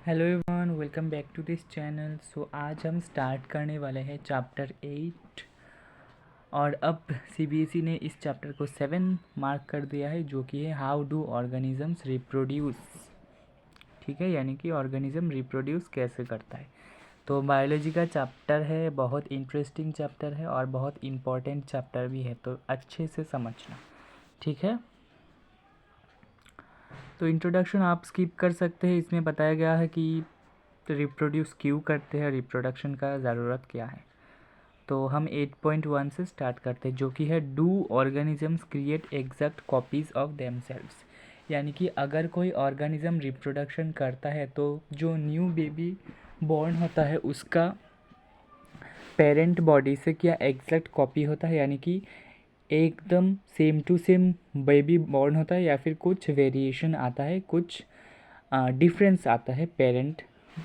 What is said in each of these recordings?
Hello everyone, welcome back to this channel. So आज हम start करने वाले हैं चैप्टर 8 और अब सीबीएसई ने इस चैप्टर को 7 मार्क कर दिया है, जो कि है हाउ डू ऑर्गेनिजम्स रिप्रोड्यूस। ठीक है, यानी कि ऑर्गेनिज्म रिप्रोड्यूस कैसे करता है। तो बायोलॉजी का चैप्टर है, बहुत इंटरेस्टिंग चैप्टर है और बहुत इम्पॉर्टेंट चैप्टर भी है, तो अच्छे से समझना। ठीक है, तो इंट्रोडक्शन आप स्किप कर सकते हैं। इसमें बताया गया है कि रिप्रोड्यूस क्यों करते हैं, रिप्रोडक्शन का ज़रूरत क्या है। तो हम 8.1 से स्टार्ट करते हैं, जो कि है do organisms create exact copies of themselves. यानी कि अगर कोई ऑर्गेनिज्म रिप्रोडक्शन करता है तो जो न्यू बेबी बॉर्न होता है उसका पेरेंट बॉडी से क्या एग्जैक्ट कॉपी होता है, यानी कि एकदम same to same baby born होता है या फिर कुछ वेरिएशन आता है, कुछ डिफरेंस आता है पेरेंट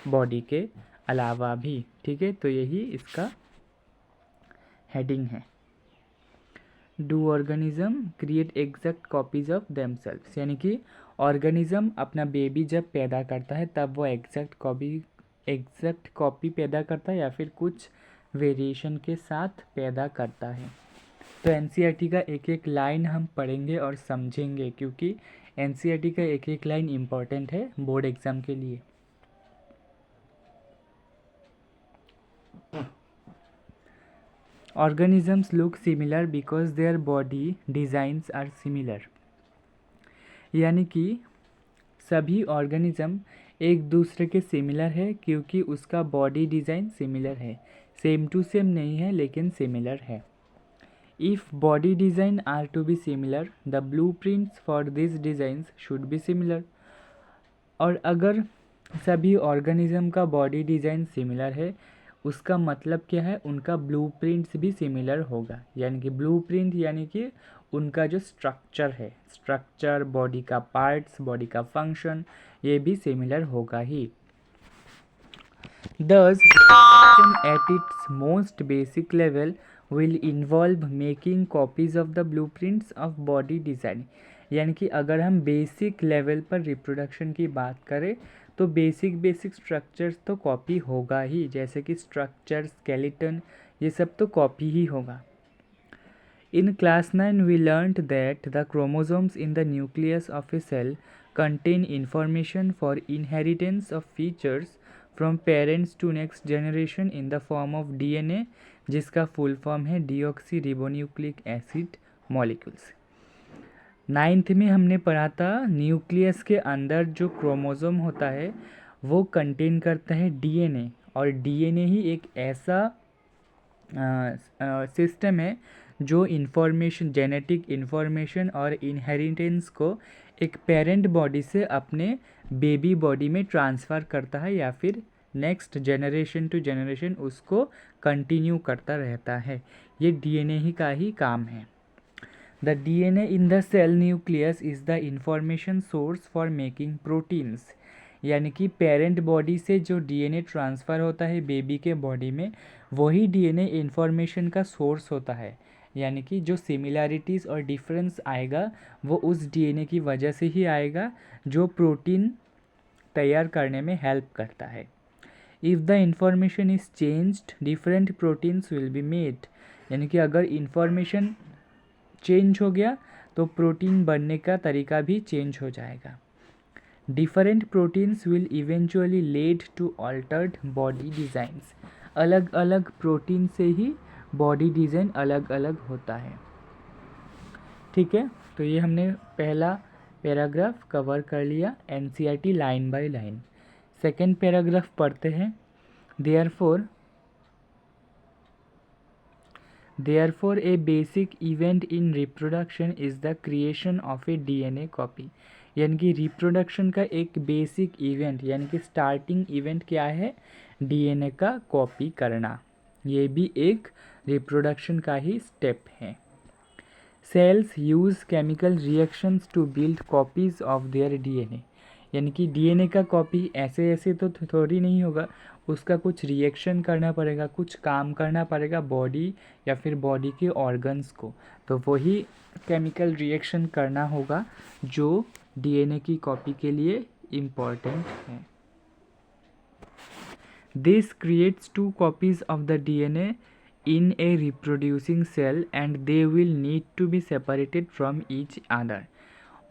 बॉडी के अलावा भी। ठीक है, तो यही इसका हेडिंग है। Do organism create exact copies of themselves, यानी कि ऑर्गेनिज्म अपना बेबी जब पैदा करता है तब वो एग्जैक्ट कॉपी पैदा करता है या फिर कुछ वेरिएशन के साथ पैदा करता है। तो एनसीईआरटी का एक एक लाइन हम पढ़ेंगे और समझेंगे, क्योंकि एनसीईआरटी का एक एक लाइन इम्पॉर्टेंट है बोर्ड एग्ज़ाम के लिए। Organisms look similar because their body designs are similar। यानी कि सभी ऑर्गेनिज्म एक दूसरे के सिमिलर है क्योंकि उसका बॉडी डिज़ाइन सिमिलर है। सेम टू सेम नहीं है लेकिन सिमिलर है। If body design are to be similar, the blueprints for this designs should be similar. और अगर सभी ऑर्गेनिज्म का बॉडी डिज़ाइन सिमिलर है, उसका मतलब क्या है, उनका ब्लूप्रिंट्स भी सिमिलर होगा। यानी कि ब्लूप्रिंट यानी कि उनका जो स्ट्रक्चर है, स्ट्रक्चर, बॉडी का पार्ट्स, बॉडी का फंक्शन, ये भी सिमिलर होगा ही। Thus, reproduction at its most basic level will involve making copies of the blueprints of body design। यानी कि अगर हम बेसिक लेवल पर रिप्रोडक्शन की बात करें तो बेसिक स्ट्रक्चर्स तो कॉपी होगा ही, जैसे कि स्ट्रक्चर, स्केलेटन, ये सब तो कॉपी ही होगा। In class 9 we learnt that the chromosomes in the nucleus of a cell contain information for inheritance of features from parents to next generation in the form of DNA, जिसका full form है deoxy ribonucleic acid molecules. 9th में हमने पढ़ा था nucleus के अंदर जो chromosome होता है वो कंटेन करता है डीएनए, और डीएनए ही एक ऐसा सिस्टम है जो इन्फॉर्मेशन, जेनेटिक इन्फॉर्मेशन और इनहेरिटेंस को एक पेरेंट बॉडी से अपने बेबी बॉडी में ट्रांसफ़र करता है या फिर नेक्स्ट जनरेशन टू जनरेशन उसको कंटिन्यू करता रहता है। ये डीएनए ही का ही काम है। The DNA in the cell nucleus is the information source for making proteins. यानी कि पेरेंट बॉडी से जो डीएनए ट्रांसफ़र होता है बेबी के बॉडी में, वही डीएनए इन्फॉर्मेशन का सोर्स होता है। यानी कि जो सिमिलैरिटीज़ और डिफरेंस आएगा वो उस डीएनए की वजह से ही आएगा जो प्रोटीन तैयार करने में हेल्प करता है। If the information is changed, different proteins will be made. यानी कि अगर इंफॉर्मेशन चेंज हो गया तो प्रोटीन बनने का तरीका भी चेंज हो जाएगा। Different proteins will eventually lead to altered body designs. अलग अलग प्रोटीन से ही बॉडी डिज़ाइन अलग अलग होता है। ठीक है, तो ये हमने पहला पैराग्राफ कवर कर लिया, NCERT line by line. Second paragraph पढ़ते हैं। Therefore, a basic event in reproduction is the creation of a DNA copy। यानी कि रिप्रोडक्शन का एक बेसिक इवेंट यानी कि स्टार्टिंग इवेंट क्या है, डीएनए का कॉपी करना। ये भी एक रिप्रोडक्शन का ही स्टेप है। Cells use chemical reactions to build copies of their DNA. यानी कि डीएनए का कॉपी ऐसे ऐसे तो थोड़ी नहीं होगा, उसका कुछ रिएक्शन करना पड़ेगा, कुछ काम करना पड़ेगा बॉडी या फिर बॉडी के ऑर्गन्स को, तो वही केमिकल रिएक्शन करना होगा जो डीएनए की कॉपी के लिए इम्पॉर्टेंट है। This creates two copies of the DNA in a reproducing cell and they will need to be separated from each other.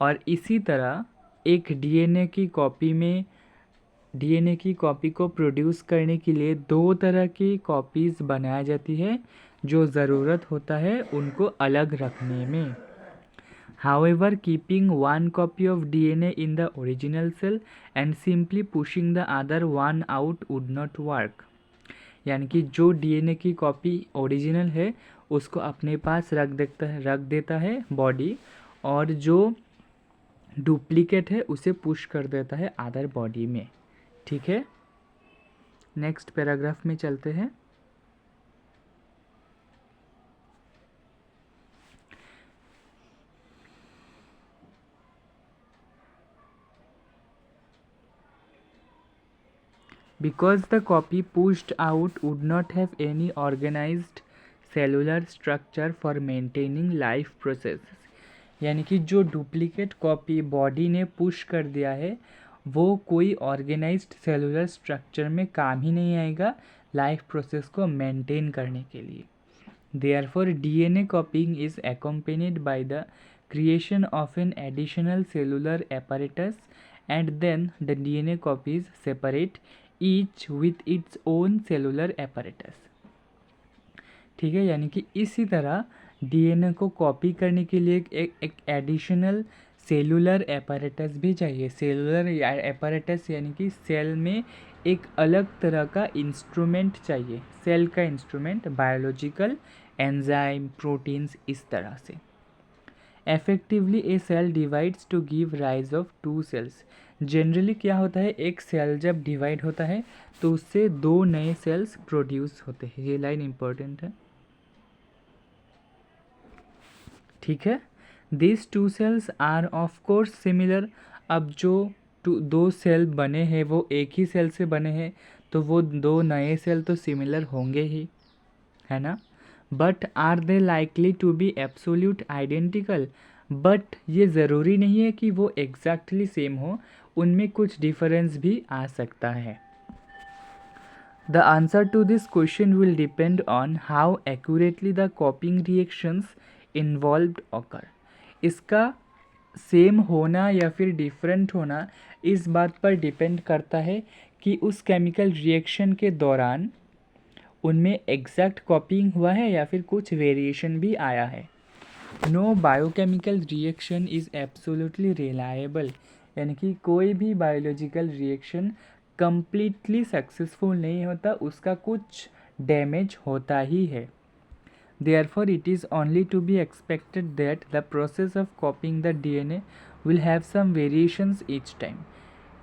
और इसी तरह एक डीएनए की कॉपी को प्रोड्यूस करने के लिए दो तरह की कॉपीज़ बनाई जाती है जो ज़रूरत होता है उनको अलग रखने में. However, keeping one copy of DNA in the original cell and simply pushing the other one out would not work. यानी कि जो डीएनए की कॉपी ओरिजिनल है उसको अपने पास रख देता है बॉडी, और जो डुप्लीकेट है उसे पुश कर देता है अदर बॉडी में. ठीक है, नेक्स्ट पैराग्राफ में चलते हैं. Because the copy pushed out would not have any organized cellular structure for maintaining life processes. यानी कि जो डुप्लीकेट कॉपी बॉडी ने पुश कर दिया है वो कोई ऑर्गेनाइज्ड सेलुलर स्ट्रक्चर में काम ही नहीं आएगा लाइफ प्रोसेस को मेंटेन करने के लिए. Therefore, DNA copying is accompanied by the creation of an additional cellular apparatus and then the DNA copies separate each with its own cellular apparatus. ठीक है, यानी कि इसी तरह डीएनए को कॉपी करने के लिए एक एडिशनल सेलुलर एपैरेटस भी चाहिए. सेलुलर एपैरेटस यानी कि सेल में एक अलग तरह का इंस्ट्रूमेंट चाहिए. सेल का इंस्ट्रूमेंट बायोलॉजिकल एंजाइम प्रोटीन्स इस तरह से. Effectively a cell divides to give rise of two cells. Generally क्या होता है, एक सेल जब डिवाइड होता है तो उससे दो नए सेल्स प्रोड्यूस होते हैं. ये लाइन इंपॉर्टेंट है. ठीक है, this two cells are of course similar. अब जो दो सेल बने हैं वो एक ही सेल से बने हैं तो वो दो नए सेल तो सिमिलर होंगे ही, है ना. But are they likely to be absolute identical. बट ये ज़रूरी नहीं है कि वो एग्जैक्टली सेम हो, उनमें कुछ डिफरेंस भी आ सकता है. The answer to this question will depend on how accurately the copying reactions involved occur. इसका सेम होना या फिर डिफरेंट होना इस बात पर डिपेंड करता है कि उस केमिकल रिएक्शन के दौरान उनमें एग्जैक्ट कॉपिंग हुआ है या फिर कुछ वेरिएशन भी आया है. No biochemical reaction is absolutely reliable. यानी कि कोई भी बायोलॉजिकल रिएक्शन कंप्लीटली सक्सेसफुल नहीं होता, उसका कुछ डैमेज होता ही है. Therefore, it is only to be expected that the process of copying the DNA will have some variations each time.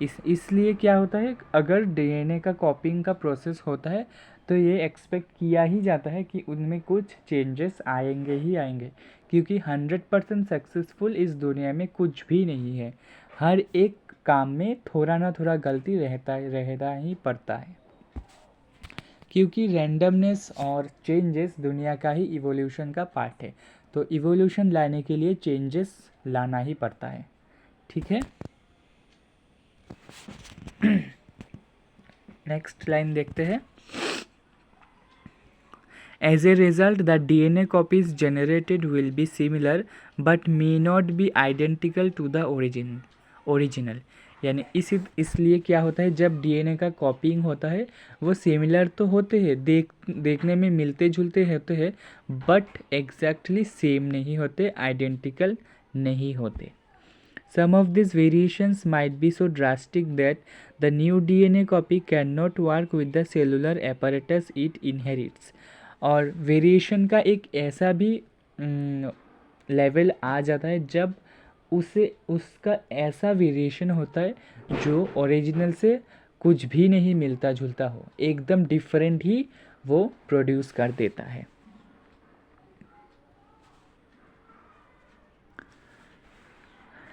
इसलिए क्या होता है, अगर डीएनए का कॉपिंग का प्रोसेस होता है तो ये एक्सपेक्ट किया ही जाता है कि उनमें कुछ चेंजेस आएंगे ही आएंगे, क्योंकि 100% सक्सेसफुल इस दुनिया में कुछ भी नहीं है. हर एक काम में थोड़ा ना थोड़ा गलती रहता ही पड़ता है, क्योंकि रैंडमनेस और चेंजेस दुनिया का ही इवोल्यूशन का पार्ट है. तो इवोल्यूशन लाने के लिए चेंजेस लाना ही पड़ता है. ठीक है, नेक्स्ट लाइन देखते हैं. As a result the DNA copies generated will be similar but may not be identical to the original. यानी इसलिए क्या होता है, जब डीएनए का कॉपिंग होता है वो सिमिलर तो होते हैं, देखने में मिलते जुलते होते हैं, बट एग्जैक्टली सेम नहीं होते, आइडेंटिकल नहीं होते. Some of these variations might be so drastic that the new DNA copy cannot work with the cellular apparatus it inherits. और वेरिएशन का एक ऐसा भी लेवल आ जाता है जब उसका ऐसा वेरिएशन होता है जो ओरिजिनल से कुछ भी नहीं मिलता जुलता हो, एकदम डिफरेंट ही वो प्रोड्यूस कर देता है.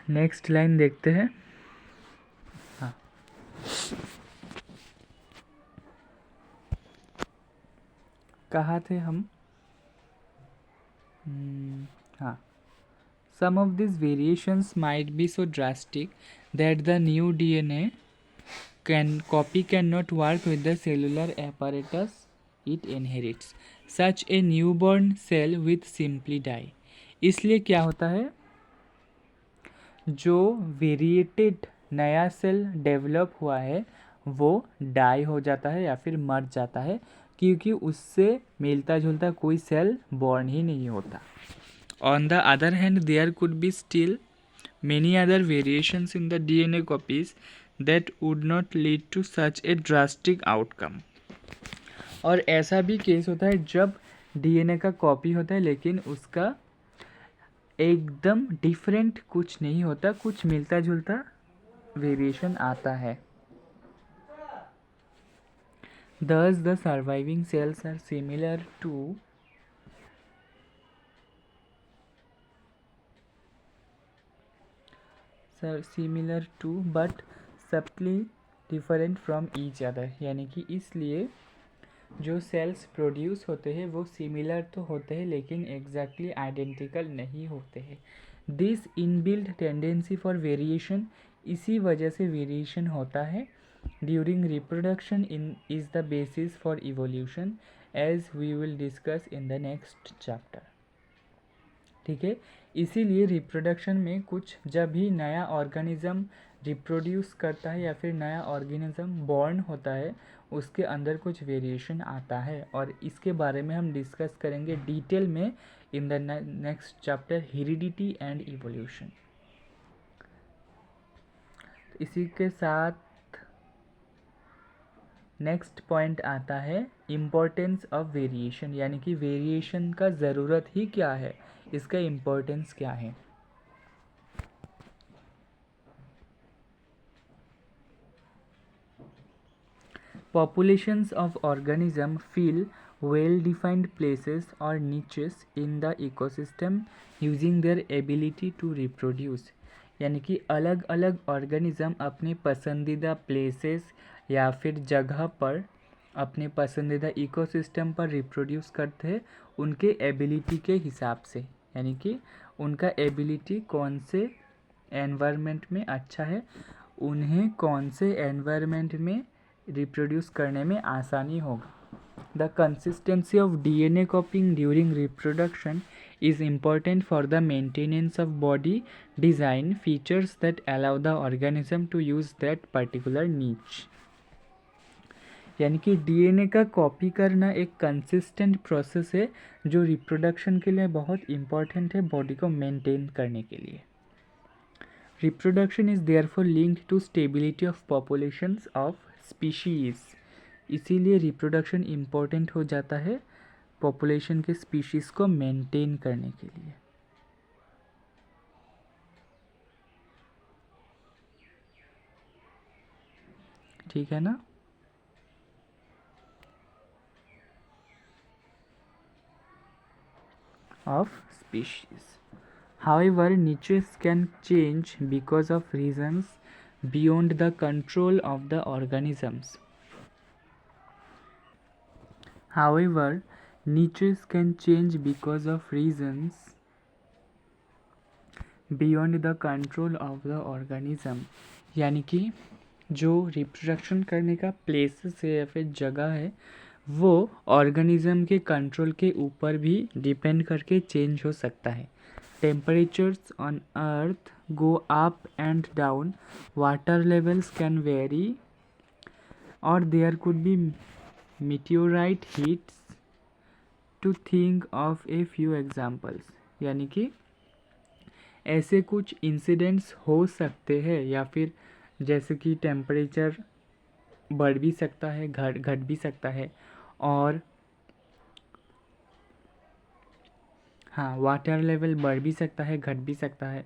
नेक्स्ट लाइन देखते हैं. हाँ, कहाँ थे हम. हाँ, some of these variations might be so drastic that the new DNA copy cannot work with the cellular apparatus it inherits. Such a newborn cell will simply die. इसलिए क्या होता है, जो वेरिएटेड नया सेल डेवलप हुआ है वो डाई हो जाता है या फिर मर जाता है, क्योंकि उससे मिलता जुलता कोई सेल बॉर्न ही नहीं होता. On the other hand, there could be still many other variations in the DNA copies that would not lead to such a drastic outcome. और ऐसा भी केस होता है जब डीएनए का कॉपी होता है लेकिन उसका एकदम डिफरेंट कुछ नहीं होता, कुछ मिलता जुलता वेरिएशन आता है. Thus the surviving cells are similar to but subtly different from each other. यानी कि इसलिए जो सेल्स प्रोड्यूस होते हैं वो सिमिलर तो होते हैं लेकिन एग्जैक्टली आइडेंटिकल नहीं होते हैं. This inbuilt tendency for variation, इसी वजह से वेरिएशन होता है during reproduction is the basis for evolution, as we will discuss in the next chapter. ठीक है, इसीलिए रिप्रोडक्शन में कुछ जब भी नया ऑर्गेनिज्म रिप्रोड्यूस करता है या फिर नया ऑर्गेनिज्म बॉर्न होता है उसके अंदर कुछ वेरिएशन आता है, और इसके बारे में हम डिस्कस करेंगे डिटेल में इन the next chapter heredity and evolution. इसी के साथ नेक्स्ट पॉइंट आता है इम्पोर्टेंस ऑफ वेरिएशन, यानी कि वेरिएशन का ज़रूरत ही क्या है, इसका इम्पोर्टेंस क्या है. Populations of organisms fill well-defined places or niches in the ecosystem using their ability to reproduce. यानी कि अलग अलग ऑर्गेनिज्म अपने पसंदीदा प्लेसेस या फिर जगह पर अपने पसंदीदा इकोसिस्टम पर रिप्रोड्यूस करते हैं उनके एबिलिटी के हिसाब से. यानी कि उनका एबिलिटी कौन से एनवायरनमेंट में अच्छा है, उन्हें कौन से एनवायरनमेंट में रिप्रोड्यूस करने में आसानी होगा. The consistency of DNA कॉपिंग during reproduction is important for the maintenance of body design features that allow the organism to use that particular niche. यानी कि डीएनए का कॉपी करना एक कंसिस्टेंट प्रोसेस है जो रिप्रोडक्शन के लिए बहुत इम्पॉर्टेंट है बॉडी को मेंटेन करने के लिए. Reproduction is therefore linked to stability of populations of species. इसीलिए रिप्रोडक्शन इम्पॉर्टेंट हो जाता है पॉपुलेशन के स्पीशीज़ को मेंटेन करने के लिए. ठीक है ना. Of species. However, niches can change because of reasons beyond the control of the organisms. However, niches can change because of reasons beyond the control of the organism. यानी कि जो रिप्रोडक्शन करने का प्लेसेस है या फिर जगह है वो ऑर्गेनिज्म के कंट्रोल के ऊपर भी डिपेंड करके चेंज हो सकता है. Temperatures on Earth go up and down, water levels can vary, or there could be meteorite hits, to think of a few examples. यानी कि ऐसे कुछ इंसिडेंट्स हो सकते हैं या फिर जैसे कि टेम्परेचर बढ़ भी सकता है, घट भी सकता है, और हाँ वाटर लेवल बढ़ भी सकता है, घट भी सकता है,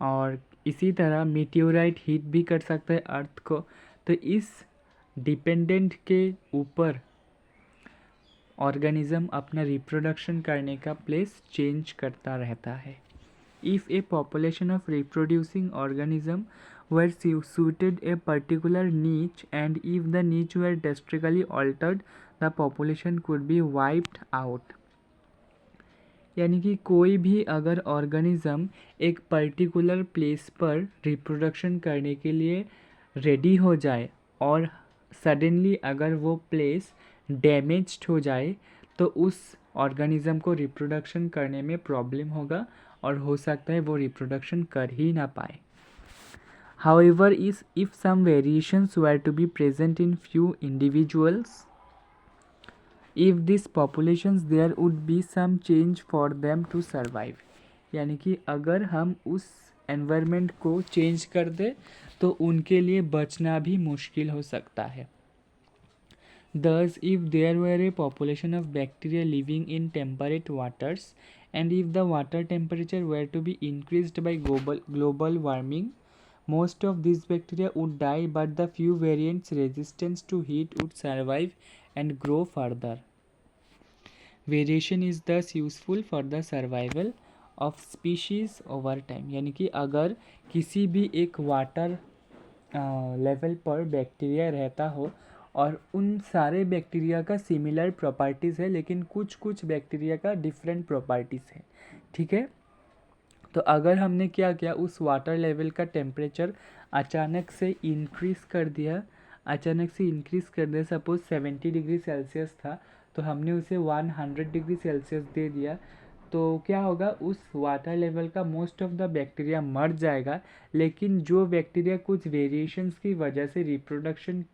और इसी तरह मीटियोराइट हीट भी कर सकता है अर्थ को. तो इस डिपेंडेंट के ऊपर ऑर्गेनिज्म अपना रिप्रोडक्शन करने का प्लेस चेंज करता रहता है. If A population of reproducing organism were suited a particular niche, and if the niche were drastically altered, the population could be wiped out. यानी कि कोई भी अगर ऑर्गेनिज्म एक पर्टिकुलर प्लेस पर रिप्रोडक्शन करने के लिए रेडी हो जाए और सडनली अगर वो प्लेस डैमेज्ड हो जाए तो उस ऑर्गेनिज्म को रिप्रोडक्शन करने में प्रॉब्लम होगा और हो सकता है वो रिप्रोडक्शन कर ही ना पाए. However, if some variations were to be present in few individuals, if these populations there would be some change for them to survive. यानी कि अगर हम उस एनवायरनमेंट को चेंज कर दें तो उनके लिए बचना भी मुश्किल हो सकता है. Thus, if there were a population of bacteria living in temperate waters and if the water temperature were to be increased by global warming, most of these bacteria would die, but the few variants resistance to heat would survive and grow further. Variation is thus useful for the survival of species over time. यानी कि अगर किसी भी एक water level पर bacteria रहता हो और उन सारे बैक्टीरिया का सिमिलर प्रॉपर्टीज़ है लेकिन कुछ कुछ बैक्टीरिया का डिफरेंट प्रॉपर्टीज़ है, ठीक है. तो अगर हमने क्या किया, उस वाटर लेवल का टेम्परेचर अचानक से इंक्रीज़ कर दिया, सपोज 70 डिग्री सेल्सियस था तो हमने उसे 100 डिग्री सेल्सियस दे दिया, तो क्या होगा, उस वाटर लेवल का मोस्ट ऑफ द बैक्टीरिया मर जाएगा, लेकिन जो बैक्टीरिया कुछ वेरिएशंस की वजह से रिप्रोडक्शन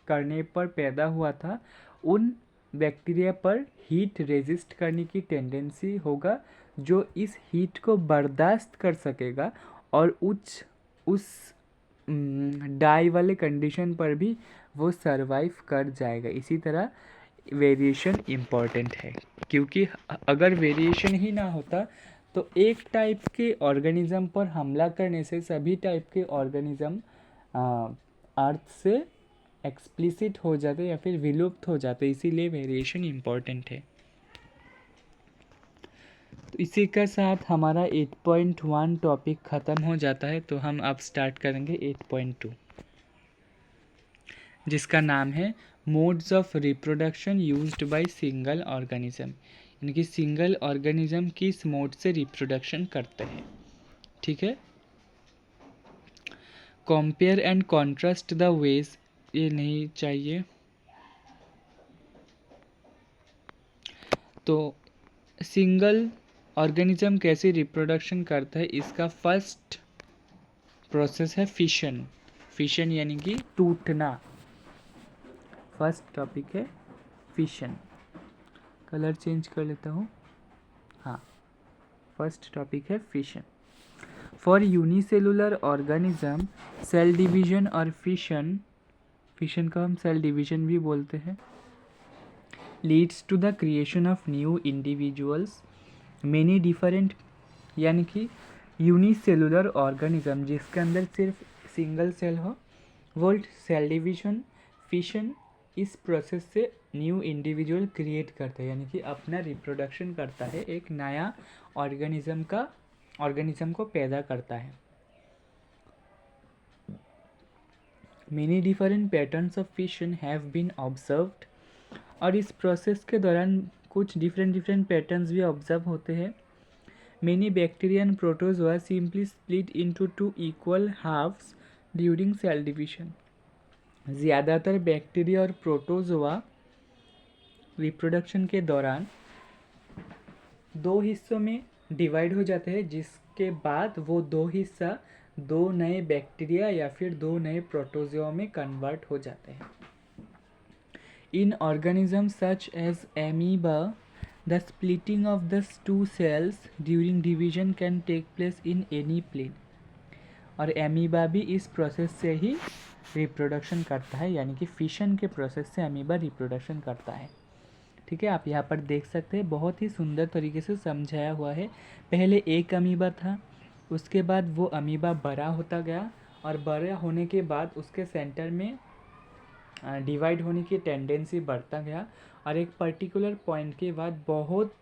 करने पर पैदा हुआ था उन बैक्टीरिया पर हीट रेजिस्ट करने की टेंडेंसी होगा, जो इस हीट को बर्दाश्त कर सकेगा और उस डाई वाले कंडीशन पर भी वो सरवाइव कर जाएगा. इसी तरह वेरिएशन इम्पॉर्टेंट है, क्योंकि अगर वेरिएशन ही ना होता तो एक टाइप के ऑर्गेनिज्म पर हमला करने से सभी टाइप के ऑर्गेनिज्म अर्थ से एक्सप्लिसिट हो जाते या फिर विलुप्त हो जाते. इसीलिए वेरिएशन इम्पॉर्टेंट है. तो इसी के साथ हमारा 8.1 टॉपिक ख़त्म हो जाता है. तो हम अब स्टार्ट करेंगे 8.2, जिसका नाम है modes of reproduction used by single organism. यानी कि सिंगल ऑर्गेनिज्म किस मोड से रिप्रोडक्शन करते हैं, ठीक है. Compare and contrast the ways, ये नहीं चाहिए. तो सिंगल ऑर्गेनिज्म कैसे रिप्रोडक्शन करता है, इसका फर्स्ट प्रोसेस है फिशन. फिशन यानी कि टूटना. फर्स्ट टॉपिक है फिशन. कलर चेंज कर लेता हूँ. हाँ, फर्स्ट टॉपिक है fission. For unicellular organism cell division और फिशन को हम सेल डिवीजन भी बोलते हैं, leads to the creation of new individuals. Many different, यानी कि यूनिसेलुलर ऑर्गेनिज्म जिसके अंदर सिर्फ सिंगल सेल हो, वो सेल डिवीजन फिशन इस प्रोसेस से न्यू इंडिविजुअल क्रिएट करता है, यानी कि अपना रिप्रोडक्शन करता है, एक नया ऑर्गेनिज्म को पैदा करता है. Many different patterns of fission have been observed. और इस प्रोसेस के दौरान कुछ डिफरेंट पैटर्न्स भी ऑब्जर्व होते हैं. Many bacteria and protozoa simply split into 2 equal halves during cell division. ज़्यादातर बैक्टीरिया और प्रोटोजोआ रिप्रोडक्शन के दौरान 2 हिस्सों में डिवाइड हो जाते हैं, जिसके बाद वो 2 हिस्सा 2 नए बैक्टीरिया या फिर 2 नए प्रोटोजोआ में कन्वर्ट हो जाते हैं. In organisms such as amoeba, the splitting of the 2 cells during division can take place in any plane. और एमीबा भी इस प्रोसेस से ही रिप्रोडक्शन करता है, यानी कि फिशन के प्रोसेस से एमीबा रिप्रोडक्शन करता है, ठीक है. आप यहाँ पर देख सकते हैं, बहुत ही सुंदर तरीके से समझाया हुआ है. पहले एक अमीबा था, उसके बाद वो अमीबा बड़ा होता गया और बड़ा होने के बाद उसके सेंटर में डिवाइड होने की टेंडेंसी बढ़ता गया और एक पर्टिकुलर पॉइंट के बाद बहुत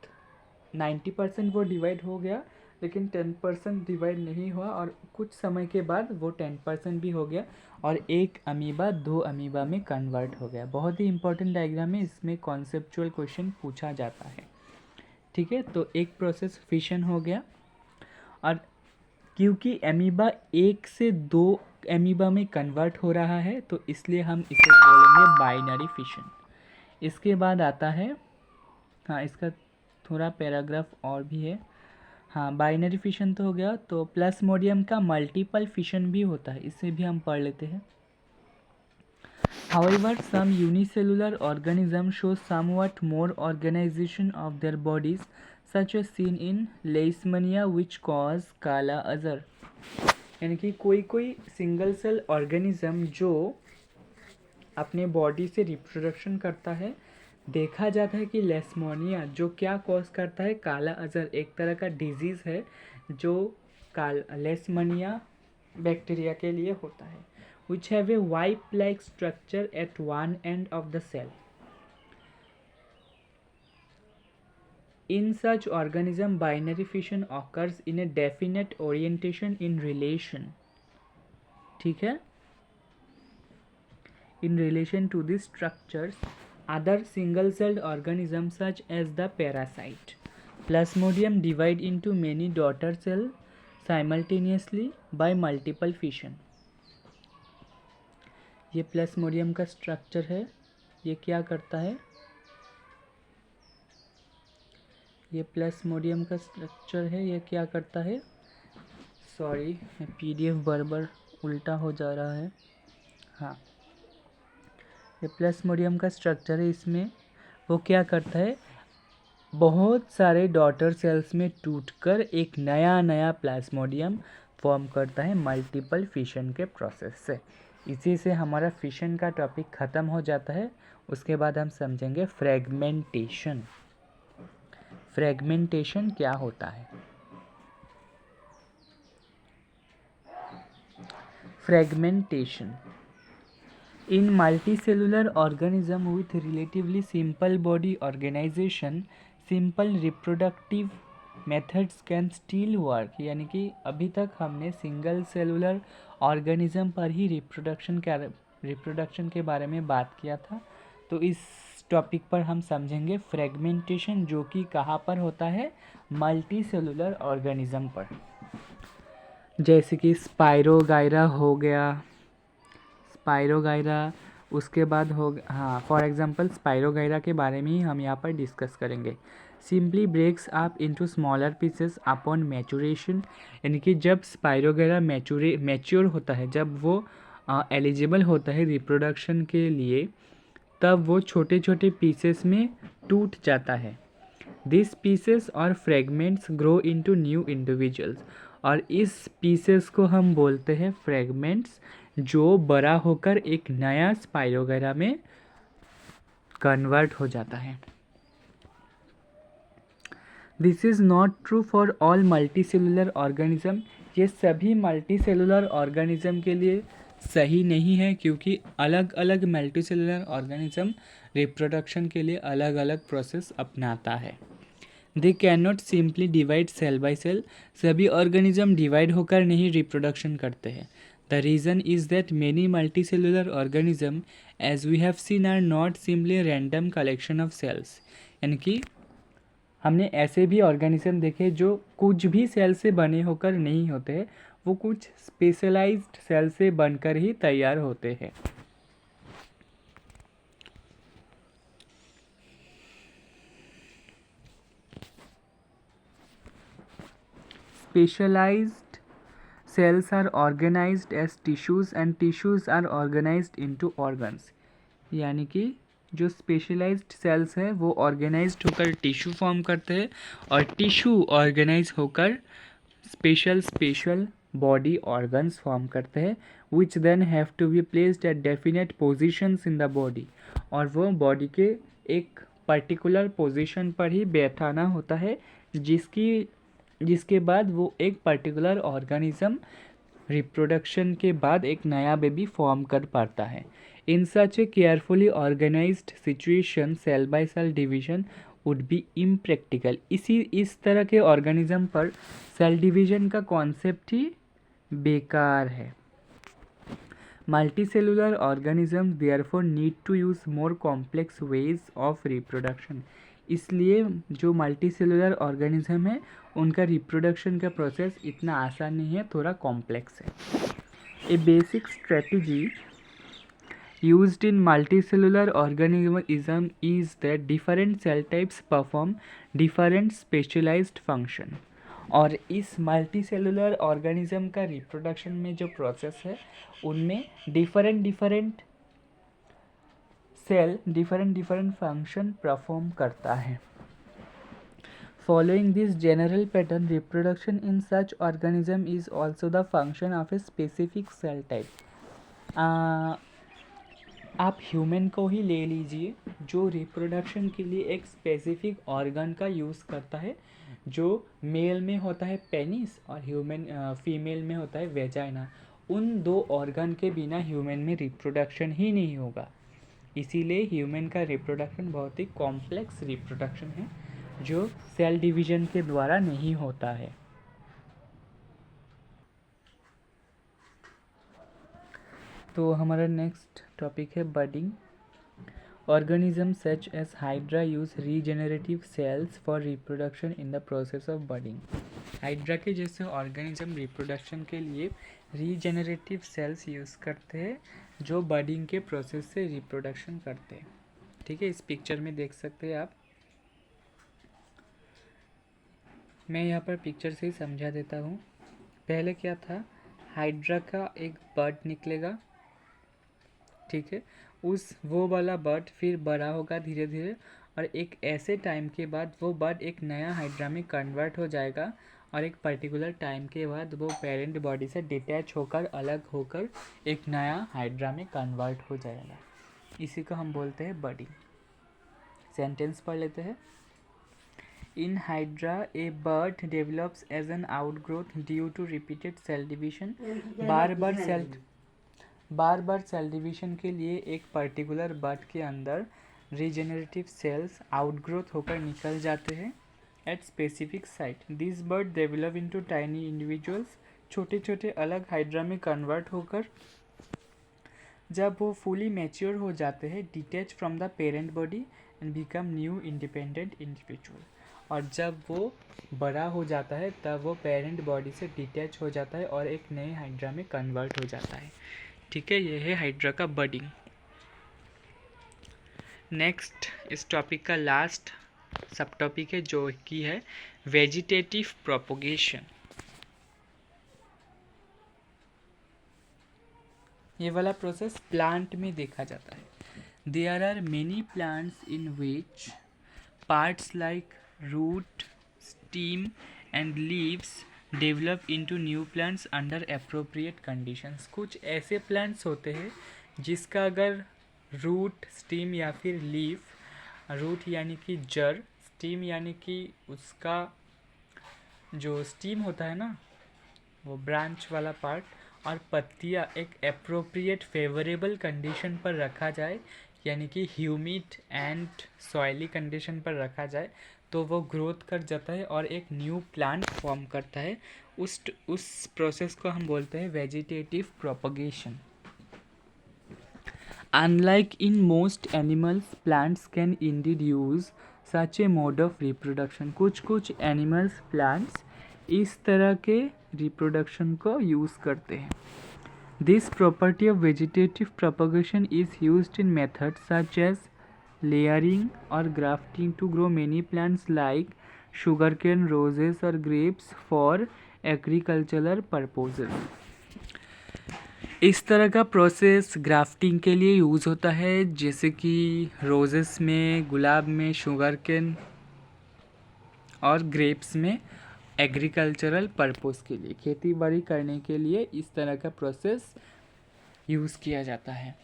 90% वो डिवाइड हो गया, लेकिन 10% डिवाइड नहीं हुआ और कुछ समय के बाद वो 10% भी हो गया और एक अमीबा 2 अमीबा में कन्वर्ट हो गया. बहुत ही इंपॉर्टेंट डायग्राम है, इसमें कॉन्सेप्चुअल क्वेश्चन पूछा जाता है, ठीक है. तो एक प्रोसेस फिशन हो गया और क्योंकि अमीबा 1 से 2 एमीबा में कन्वर्ट हो रहा है, तो इसलिए हम इसे बोलेंगे बाइनरी फिशन। इसके बाद आता है, हाँ इसका थोड़ा पैराग्राफ और भी है। हाँ बाइनरी फिशन तो हो गया, तो प्लाज्मोडियम का मल्टीपल फिशन भी होता है, इसे भी हम पढ़ लेते हैं। However, some unicellular organisms show somewhat more organization of their bodies, such as seen in Leishmania, which cause काला अजर। यानी कि कोई कोई सिंगल सेल ऑर्गेनिज्म जो अपने बॉडी से रिप्रोडक्शन करता है, देखा जाता है कि लेस्मोनिया जो क्या कॉज करता है, काला अजर, एक तरह का डिजीज़ है जो लेस्मोनिया बैक्टीरिया के लिए होता है, which have a wipe-like structure at one end of the cell. In such organism, binary fission occurs in a definite orientation in relation. ठीक है? In relation to these structures, other single-celled organisms such as the parasite. Plasmodium divide into many daughter cells simultaneously by multiple fission. ये Plasmodium का structure है, ये क्या करता है, ये प्लाज्मोडियम का स्ट्रक्चर है, ये क्या करता है, सॉरी पीडीएफ बराबर उल्टा हो जा रहा है। हाँ ये प्लाज्मोडियम का स्ट्रक्चर है, इसमें वो क्या करता है, बहुत सारे डॉटर सेल्स में टूटकर एक नया नया प्लाज्मोडियम फॉर्म करता है मल्टीपल फिशन के प्रोसेस से। इसी से हमारा फिशन का टॉपिक ख़त्म हो जाता है। उसके बाद हम समझेंगे फ्रेगमेंटेशन। फ्रेगमेंटेशन क्या होता है? Fragmentation in multicellular organism with relatively simple body organisation, simple reproductive methods can still work. यानी कि अभी तक हमने सिंगल सेलुलर ऑर्गेनिज्म पर ही रिप्रोडक्शन के बारे में बात किया था, तो इस टॉपिक पर हम समझेंगे फ्रेगमेंटेशन, जो कि कहाँ पर होता है, मल्टी सेलुलर ऑर्गेनिज्म पर। जैसे कि स्पाइरोगाइरा हो गया, स्पाइरोगाइरा, उसके बाद हो, हाँ फॉर एग्जांपल स्पाइरोगाइरा के बारे में ही हम यहाँ पर डिस्कस करेंगे। Simply breaks up into smaller pieces upon maturation. यानी कि जब स्पाइरोगाइरा मैच्योर होता है, जब वो एलिजिबल होता है रिप्रोडक्शन के लिए, तब वो छोटे छोटे पीसेस में टूट जाता है। दिस पीसेस और fragments grow into new individuals, और इस पीसेस को हम बोलते हैं फ्रेगमेंट्स, जो बड़ा होकर एक नया स्पाइरोगाइरा में कन्वर्ट हो जाता है। This is not true for all multicellular organism. ये सभी मल्टीसेलुलर ऑर्गेनिज्म के लिए सही नहीं है, क्योंकि अलग अलग मल्टीसेलुलर ऑर्गेनिज्म रिप्रोडक्शन के लिए अलग अलग प्रोसेस अपनाता है। They can not simply divide cell by cell. सभी ऑर्गेनिज्म डिवाइड होकर नहीं रिप्रोडक्शन करते हैं। The reason is that many multicellular organism as we have seen are not simply random collection of cells. यानी कि हमने ऐसे भी ऑर्गेनिज्म देखे जो कुछ भी सेल से बने होकर नहीं होते, वो कुछ स्पेशलाइज्ड सेल से बनकर ही तैयार होते हैं। Specialized cells are organized as tissues and tissues are organized into organs। यानी कि जो स्पेशलाइज्ड सेल्स है वो ऑर्गेनाइज्ड होकर टिश्यू फॉर्म करते हैं, और टिश्यू ऑर्गेनाइज होकर स्पेशल बॉडी ऑर्गन्स फॉर्म करते हैं, which then have to be placed at definite positions in the body. और वो बॉडी के एक पर्टिकुलर पोजीशन पर ही बैठाना होता है, जिसके बाद वो एक पर्टिकुलर ऑर्गेनिज्म रिप्रोडक्शन के बाद एक नया बेबी फॉर्म कर पाता है। In such a carefully organised situation cell by cell division would be impractical. इस तरह के ऑर्गेनिज्म पर सेल डिवीजन का कॉन्सेप्ट ही बेकार है। Multicellular organism therefore need to use more complex ways of reproduction. इसलिए जो मल्टीसेलुलर ऑर्गेनिज्म है उनका रिप्रोडक्शन का प्रोसेस इतना आसान नहीं है, थोड़ा कॉम्प्लेक्स है। A basic strategy used in multicellular organism is that different cell types perform different specialized function. और इस मल्टीसेलुलर ऑर्गेनिज्म का रिप्रोडक्शन में जो प्रोसेस है उनमें different cell different function perform करता है. Following this general pattern, reproduction in such organism is also the function of a specific cell type. आप ह्यूमन को ही ले लीजिए जो रिप्रोडक्शन के लिए एक स्पेसिफिक ऑर्गन का यूज़ करता है, जो मेल में होता है पेनिस और फीमेल में होता है वेजाइना. उन दो ऑर्गन के बिना ह्यूमन में रिप्रोडक्शन ही नहीं होगा. इसीलिए ह्यूमन का रिप्रोडक्शन बहुत ही कॉम्प्लेक्स रिप्रोडक्शन है जो सेल डिवीजन के द्वारा नहीं होता है. तो हमारा नेक्स्ट टॉपिक है budding. Organism such as hydra use regenerative cells for reproduction in the process of budding. Hydra के जैसे ऑर्गेनिज्म रिप्रोडक्शन के लिए रीजेनरेटिव सेल्स यूज़ करते हैं जो बडिंग के प्रोसेस से रिप्रोडक्शन करते हैं. ठीक है, इस पिक्चर में देख सकते हैं आप. मैं यहाँ पर पिक्चर से ही समझा देता हूँ. पहले क्या था, हाइड्रा का एक बर्ड निकलेगा. ठीक है, वो वाला बर्ड फिर बड़ा होगा धीरे धीरे और एक ऐसे टाइम के बाद वो बर्ड एक नया हाइड्रा में कन्वर्ट हो जाएगा और एक पर्टिकुलर टाइम के बाद वो पेरेंट बॉडी से डिटैच होकर अलग होकर एक नया हाइड्रा में कन्वर्ट हो जाएगा. इसी को हम बोलते हैं बडिंग. सेंटेंस पढ़ लेते हैं. In Hydra, a bird develops as an outgrowth due to repeated cell division. बार बार सेल डिवीजन के लिए एक पर्टिकुलर बर्ड के अंदर रीजेनरेटिव सेल्स आउटग्रोथ होकर निकल जाते हैं at specific site. This bird develop into tiny individuals. छोटे छोटे अलग हाइड्रा में कन्वर्ट होकर जब वो फुली मैच्योर हो जाते हैं, detach from the parent body and become new independent individual. और जब वो बड़ा हो जाता है तब वो पेरेंट बॉडी से डिटैच हो जाता है और एक नए हाइड्रा में कन्वर्ट हो जाता है. ठीक है, ये है हाइड्रा का बडिंग. नेक्स्ट इस टॉपिक का लास्ट सब टॉपिक है जो कि है वेजिटेटिव प्रोपोगेशन. ये वाला प्रोसेस प्लांट में देखा जाता है. There are many plants in which parts like root, stem and leaves develop into new plants under appropriate conditions. कुछ ऐसे प्लांट्स होते हैं जिसका अगर रूट, स्टीम या फिर लीफ, रूट यानी कि जड़, स्टीम यानी कि उसका जो स्टीम होता है ना वो ब्रांच वाला पार्ट, और पत्तियाँ एक अप्रोप्रिएट फेवरेबल कंडीशन पर रखा जाए यानी कि ह्यूमिड एंड सॉइली कंडीशन पर रखा जाए तो वो ग्रोथ कर जाता है और एक न्यू प्लांट फॉर्म करता है. उस प्रोसेस को हम बोलते हैं vegetative propagation. Unlike in most animals, plants can indeed use such a mode of reproduction. कुछ एनिमल्स प्लांट्स इस तरह के रिप्रोडक्शन को यूज़ करते हैं. This property of vegetative propagation is used in methods such as layering or grafting to grow many plants like sugarcane, roses or grapes for agricultural purposes. इस तरह का प्रोसेस ग्राफ्टिंग के लिए यूज़ होता है, जैसे कि रोजेस में, गुलाब में, शुगरकेन और ग्रेप्स में एग्रीकल्चरल पर्पस के लिए, खेती बाड़ी करने के लिए इस तरह का प्रोसेस यूज़ किया जाता है.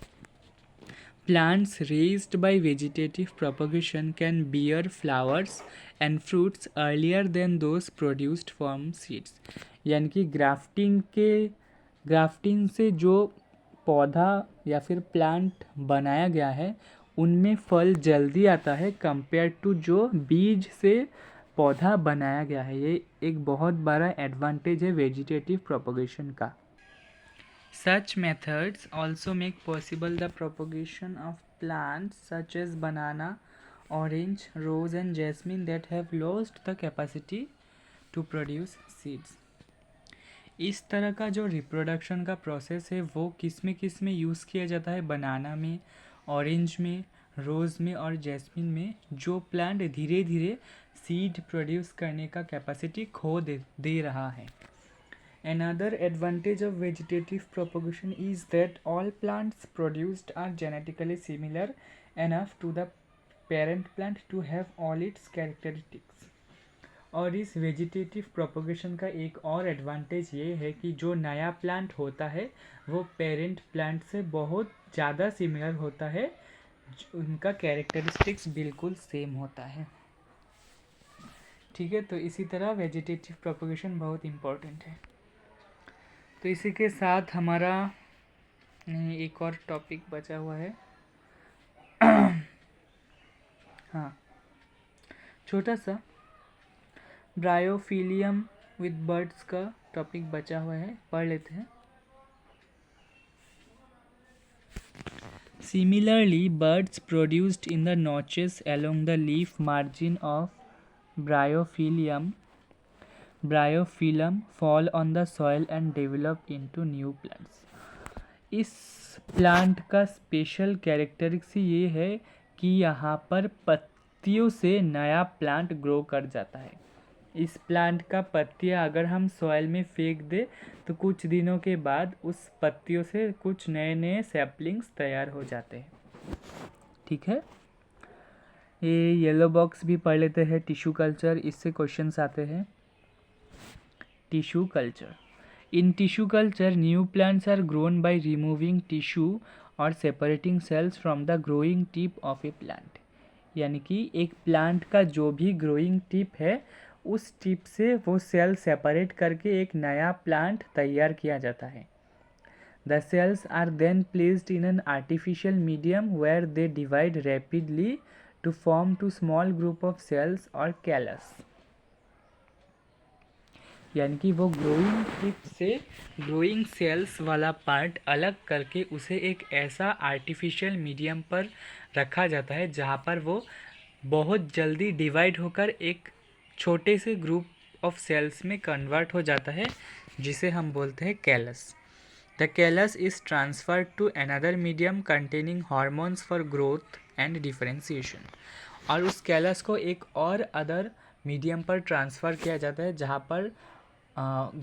Plants raised by vegetative propagation can bear flowers and fruits earlier than those produced from seeds. यानी कि ग्राफ्टिंग से जो पौधा या फिर प्लांट बनाया गया है उनमें फल जल्दी आता है कंपेयर टू जो बीज से पौधा बनाया गया है. ये एक बहुत बड़ा एडवांटेज है वेजिटेटिव प्रोपगेशन का. Such methods also make possible the propagation of plants such as banana, orange, rose and jasmine that have lost the capacity to produce seeds. इस तरह का जो रिप्रोडक्शन का प्रोसेस है वो किस में यूज़ किया जाता है, बनाना में, ऑरेंज में, रोज़ में और जैस्मिन में, जो प्लांट धीरे धीरे सीड प्रोड्यूस करने का कैपेसिटी खो दे रहा है। Another advantage of vegetative propagation is that all plants produced are genetically similar enough to the parent plant to have all its characteristics. और इस वेजिटेटिव प्रोपोगेशन का एक और एडवांटेज ये है कि जो नया प्लांट होता है वो पेरेंट प्लांट से बहुत ज़्यादा सिमिलर होता है, उनका कैरेक्टरिस्टिक्स बिल्कुल सेम होता है। ठीक है, तो इसी तरह वेजिटेटिव प्रोपोगेशन बहुत इम्पोर्टेंट है। तो इसी के साथ हमारा एक और टॉपिक बचा हुआ है हाँ, छोटा सा ब्रायोफिलियम विद बर्ड्स का टॉपिक बचा हुआ है, पढ़ लेते हैं। Similarly, birds produced in the notches along the leaf margin of bryophyllum fall on the soil and develop into new plants. इस प्लांट का स्पेशल कैरेक्टरिस्टिक्स ये है कि यहाँ पर पत्तियों से नया प्लांट ग्रो कर जाता है। इस प्लांट का पत्तियाँ अगर हम सॉइल में फेंक दे तो कुछ दिनों के बाद उस पत्तियों से कुछ नए नए सैपलिंग्स तैयार हो जाते हैं। ठीक है, ये येलो बॉक्स भी पढ़ लेते हैं, टिश्यू कल्चर, इससे क्वेश्चंस आते हैं। Tissue culture, in tissue culture new plants are grown by removing tissue और separating cells from the growing tip of a plant. यानी कि एक प्लांट का जो भी ग्रोइंग टिप है उस टिप से वो सेल सेपरेट करके एक नया प्लांट तैयार किया जाता है। The cells are then placed in an artificial medium where they divide rapidly to form two small group of cells और कैलस। यानी कि वो ग्रोइंग टिप से ग्रोइंग सेल्स वाला पार्ट अलग करके उसे एक ऐसा आर्टिफिशियल मीडियम पर रखा जाता है जहाँ पर वो बहुत जल्दी डिवाइड होकर एक छोटे से ग्रुप ऑफ सेल्स में कन्वर्ट हो जाता है, जिसे हम बोलते हैं callus. The callus is transferred to another medium containing hormones for growth and differentiation. और उस कैलस को एक और अदर मीडियम पर ट्रांसफ़र किया जाता है जहाँ पर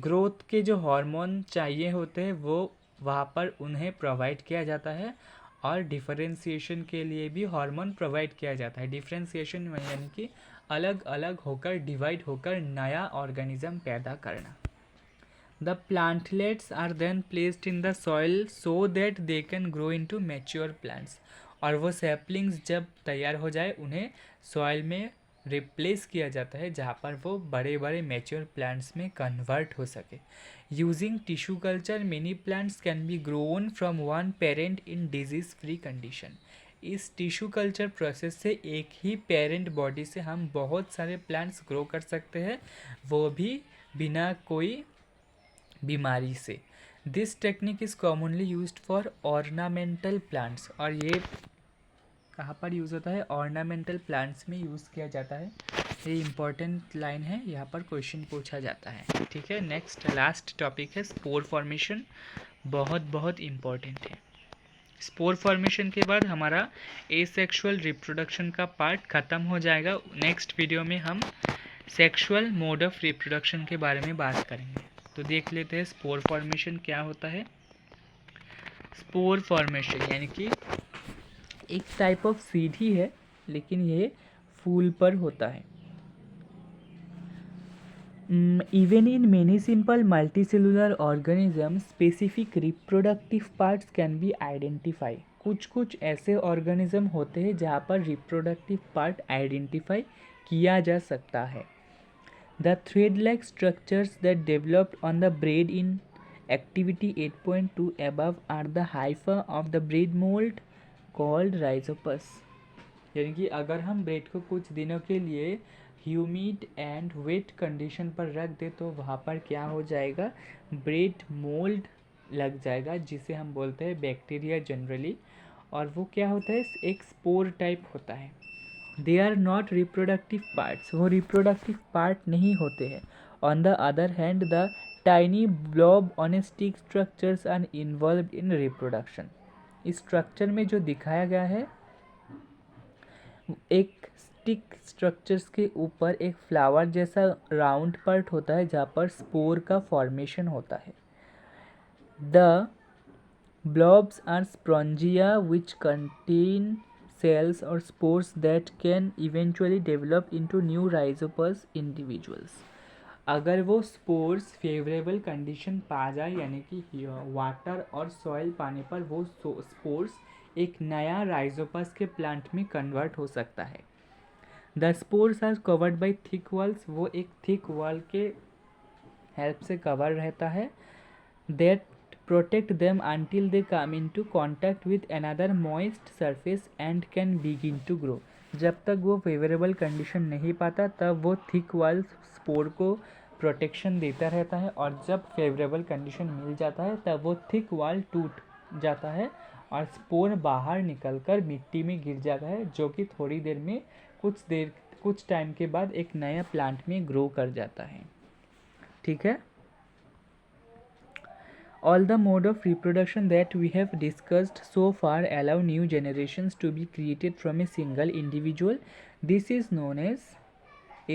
ग्रोथ के जो हार्मोन चाहिए होते हैं वो वहाँ पर उन्हें प्रोवाइड किया जाता है, और डिफरेंशिएशन के लिए भी हार्मोन प्रोवाइड किया जाता है। डिफरेंशिएशन यानी कि अलग अलग होकर डिवाइड होकर नया ऑर्गेनिज्म पैदा करना। The plantlets are then placed in the soil so that they can grow into mature plants. और वो सैपलिंग्स जब तैयार हो जाए उन्हें सॉइल में रिप्लेस किया जाता है जहाँ पर वो बड़े बड़े मैच्योर प्लांट्स में कन्वर्ट हो सके। Using tissue culture many plants can be grown from one parent in disease free condition. इस टिश्यू कल्चर प्रोसेस से एक ही पेरेंट बॉडी से हम बहुत सारे प्लांट्स ग्रो कर सकते हैं, वो भी बिना कोई बीमारी से। This technique is commonly used for ornamental plants. और ये कहाँ पर यूज़ होता है? ऑर्नामेंटल प्लांट्स में यूज़ किया जाता है। ये इम्पॉर्टेंट लाइन है, यहाँ पर क्वेश्चन पूछा जाता है। ठीक है, नेक्स्ट लास्ट टॉपिक है स्पोर फॉर्मेशन, बहुत इम्पॉर्टेंट है। स्पोर फॉर्मेशन के बाद हमारा एसेक्सुअल रिप्रोडक्शन का पार्ट ख़त्म हो जाएगा। नेक्स्ट वीडियो में हम सेक्सुअल मोड ऑफ रिप्रोडक्शन के बारे में बात करेंगे। तो देख लेते हैं स्पोर फॉर्मेशन क्या होता है। स्पोर फॉर्मेशन यानी कि एक टाइप ऑफ सीड ही है, लेकिन ये फूल पर होता है। Even in many simple multicellular organisms, specific reproductive parts can be identified. कुछ ऐसे ऑर्गेनिज्म होते हैं जहाँ पर रिप्रोडक्टिव पार्ट आइडेंटिफाई किया जा सकता है। The thread-like structures that developed on the braid in activity 8.2 above are the hypha of the braid mold called rhizopus. यानी कि अगर हम ब्रेड को कुछ दिनों के लिए ह्यूमिड एंड वेट कंडीशन पर रख दे तो वहाँ पर क्या हो जाएगा? ब्रेड मोल्ड लग जाएगा, जिसे हम बोलते हैं बैक्टीरिया जनरली। और वो क्या होता है? एक स्पोर टाइप होता है। They are not reproductive parts, वो रिप्रोडक्टिव पार्ट नहीं होते हैं। On the other hand, the tiny blob on a stick structures are involved in reproduction. इस स्ट्रक्चर में जो दिखाया गया है, एक स्टिक स्ट्रक्चर्स के ऊपर एक फ्लावर जैसा राउंड पार्ट होता है जहाँ पर स्पोर का फॉर्मेशन होता है. The blobs are spongia which contain cells or spores that can eventually develop into new rhizopus individuals. अगर वो स्पोर्स फेवरेबल कंडीशन पा जाए, यानी कि वाटर और सॉइल पाने पर वो स्पोर्स एक नया राइजोपस के प्लांट में कन्वर्ट हो सकता है. The spores are covered by thick walls. वो एक थिक वॉल के हेल्प से कवर रहता है. That protect them until they come into contact with another moist surface and can begin to grow. जब तक वो फेवरेबल कंडीशन नहीं पाता तब वो थिक वॉल स्पोर को प्रोटेक्शन देता रहता है, और जब फेवरेबल कंडीशन मिल जाता है तब वो थिक वॉल टूट जाता है और स्पोर बाहर निकलकर मिट्टी में गिर जाता है, जो कि थोड़ी देर में कुछ टाइम के बाद एक नया प्लांट में ग्रो कर जाता है. ठीक है. All the mode of reproduction that we have discussed so far allow new generations to be created from a single individual. This is known as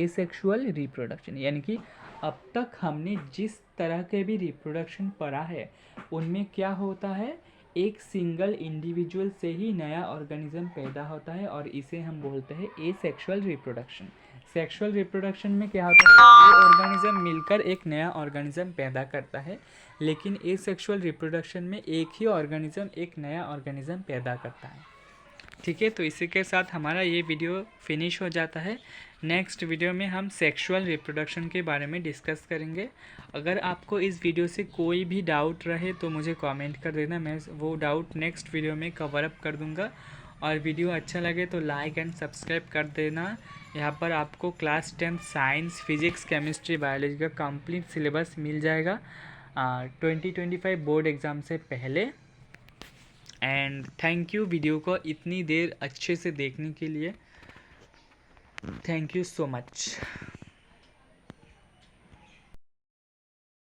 asexual reproduction. यानी कि अब तक हमने जिस तरह के भी रिप्रोडक्शन पढ़ा है उनमें क्या होता है, एक सिंगल इंडिविजुअल से ही नया ऑर्गेनिज्म पैदा होता है, और इसे हम बोलते हैं एसेक्सुअल रिप्रोडक्शन. सेक्सुअल रिप्रोडक्शन में क्या होता है, दो ऑर्गेनिज्म मिलकर एक नया ऑर्गेनिज्म पैदा करता है, लेकिन एसेक्सुअल रिप्रोडक्शन में एक ही ऑर्गेनिज्म एक नया ऑर्गेनिज्म पैदा करता है. ठीक है, तो इसी के साथ हमारा ये वीडियो फिनिश हो जाता है. नेक्स्ट वीडियो में हम सेक्सुअल रिप्रोडक्शन के बारे में डिस्कस करेंगे. अगर आपको इस वीडियो से कोई भी डाउट रहे तो मुझे कमेंट कर देना, मैं वो डाउट नेक्स्ट वीडियो में कवर अप कर दूंगा. और वीडियो अच्छा लगे तो लाइक एंड सब्सक्राइब कर देना. यहाँ पर आपको class 10 science, physics, chemistry, biology का कंप्लीट सिलेबस मिल जाएगा 2025 बोर्ड एग्ज़ाम से पहले. एंड थैंक यू वीडियो को इतनी देर अच्छे से देखने के लिए. Thank you so much.